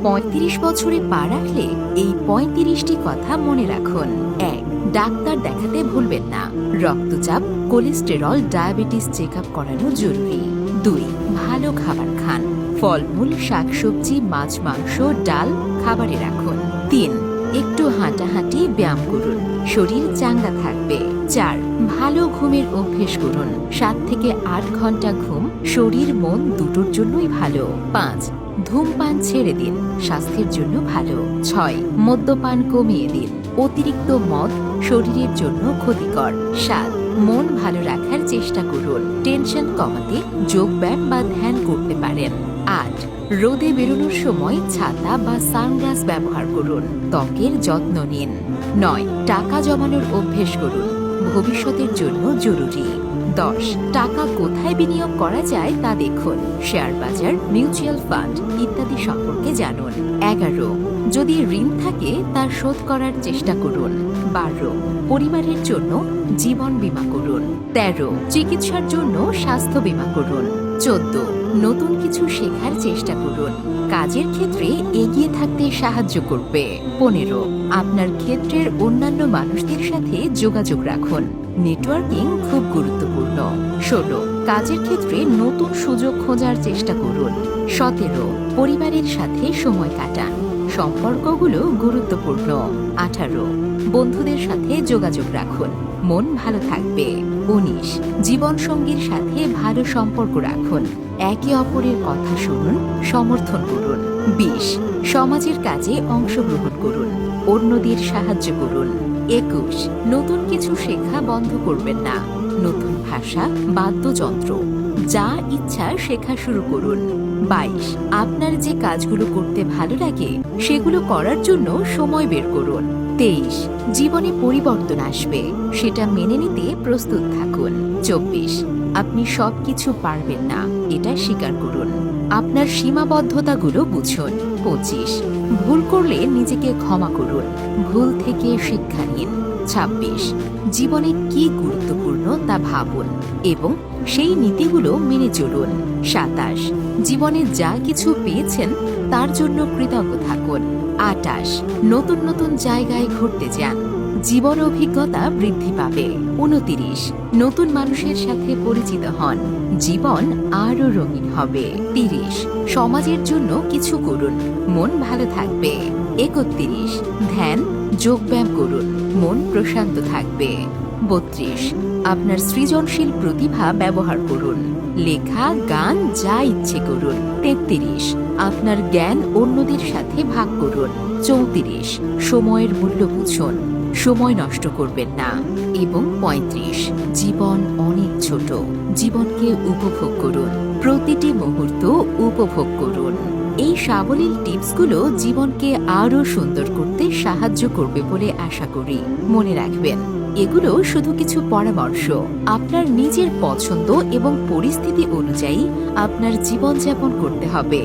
35 বছরে পা রাখলে এই 35টি কথা মনে রাখুন। 1. ডাক্তার দেখাতে ভুলবেন না। রক্তচাপ, কোলেস্টেরল, ডায়াবেটিস চেক আপ করানো জরুরি। 2. ভালো খাবার খান। ফলমূল, শাকসবজি, মাছ, মাংস, ডাল খাবারে রাখুন। 3. একটু হাঁটাহাঁটি, ব্যায়াম করুন, শরীর চাঙ্গা থাকবে। 4. ভালো ঘুমের অভ্যেস করুন। 7 থেকে 8 ঘন্টা ঘুম শরীর মন দুটোর জন্যই ভালো। 5. ধূমপান ছেড়ে দিন, স্বাস্থ্যের জন্য ভালো। 6. মদ্যপান কমিয়ে দিন। অতিরিক্ত মদ শরীরের জন্য ক্ষতিকর। 7. মন ভালো রাখার চেষ্টা করুন। টেনশন কমাতে যোগব্যায়াম বা ধ্যান করতে পারেন। 8. রোদে বেরোনোর সময় ছাতা বা সানগ্লাস ব্যবহার করুন। ত্বকের যত্ন নিন। 9. টাকা জমানোর অভ্যেস করুন, ভবিষ্যতের জন্য জরুরি। 10. টাকা কোথায় বিনিয়োগ করা যায় তা দেখুন, শেয়ার বাজার, মিউচুয়াল ফান্ড ইত্যাদি সম্পর্কে জানুন। 11. যদি ঋণ থাকে তা শোধ করার চেষ্টা করুন। 12. পরিবারের জন্য জীবন বীমা করুন। 13. চিকিৎসার জন্য স্বাস্থ্য বীমা করুন। 14. নতুন কিছু শেখার চেষ্টা করুন, কাজের ক্ষেত্রে এগিয়ে থাকতে সাহায্য করবে। 15. আপনার ক্ষেত্রের অন্যান্য মানুষদের সাথে যোগাযোগ রাখুন, নেটওয়ার্কিং খুব গুরুত্বপূর্ণ। 16. কাজের ক্ষেত্রে নতুন সুযোগ খোঁজার চেষ্টা করুন। 17. পরিবারের সাথে সময় কাটান, সম্পর্কগুলো গুরুত্বপূর্ণ। 18. বন্ধুদের সাথে যোগাযোগ রাখুন, মন ভালো থাকবে। 19. জীবনসঙ্গীর সাথে ভালো সম্পর্ক রাখুন, একে অপরের কথা শুনুন, সমর্থন করুন। 20. সমাজের কাজে অংশগ্রহণ করুন, অন্যদের সাহায্য করুন। 21. নতুন কিছু শেখা বন্ধ করবেন না, নতুন ভাষা, বাদ্যযন্ত্র যা ইচ্ছা শেখা শুরু করুন। 22. আপনার যে কাজগুলো করতে ভালো লাগে সেগুলো করার জন্য সময় বের করুন। 23. জীবনে পরিবর্তন আসবে, সেটা মেনে নিতে প্রস্তুত থাকুন। 24. আপনি সবকিছু পারবেন না, এটা স্বীকার করুন, আপনার সীমাবদ্ধতাগুলো বুঝুন। 25. ভুল করলে নিজেকে ক্ষমা করুন, ভুল থেকে শিক্ষা নিন। 26. জীবনে কি গুরুত্বপূর্ণ তা ভাবুন এবং সেই নীতিগুলো মেনে চলুন। 27. জীবনে যা কিছু পেয়েছেন তার জন্য কৃতজ্ঞ থাকুন। 28. নতুন নতুন জায়গায় ঘুরতে যান, জীবন অভিজ্ঞতা বৃদ্ধি পাবে। 29. নতুন মানুষের সাথে পরিচিত হন, জীবন আরও রঙিন হবে। 30. সমাজের জন্য কিছু করুন, মন ভালো থাকবে। 31. ধ্যান, যোগব্যায়াম করুন, মন প্রশান্ত থাকবে। 32. আপনার সৃজনশীল প্রতিভা ব্যবহার করুন, লেখা, গান যা ইচ্ছে করুন। 33. আপনার জ্ঞান অন্যদের সাথে ভাগ করুন। 34. সময়ের মূল্য বুঝুন, সময় নষ্ট করবেন না। এবং 35. জীবন অনেক ছোট, জীবনকে উপভোগ করুন, প্রতিটি মুহূর্ত উপভোগ করুন। এই সাবলীল টিপসগুলো জীবনকে আরও সুন্দর করতে সাহায্য করবে বলে আশা করি। মনে রাখবেন, এগুলো শুধু কিছু পরামর্শ, আপনার নিজের পছন্দ এবং পরিস্থিতি অনুযায়ী আপনার জীবনযাপন করতে হবে।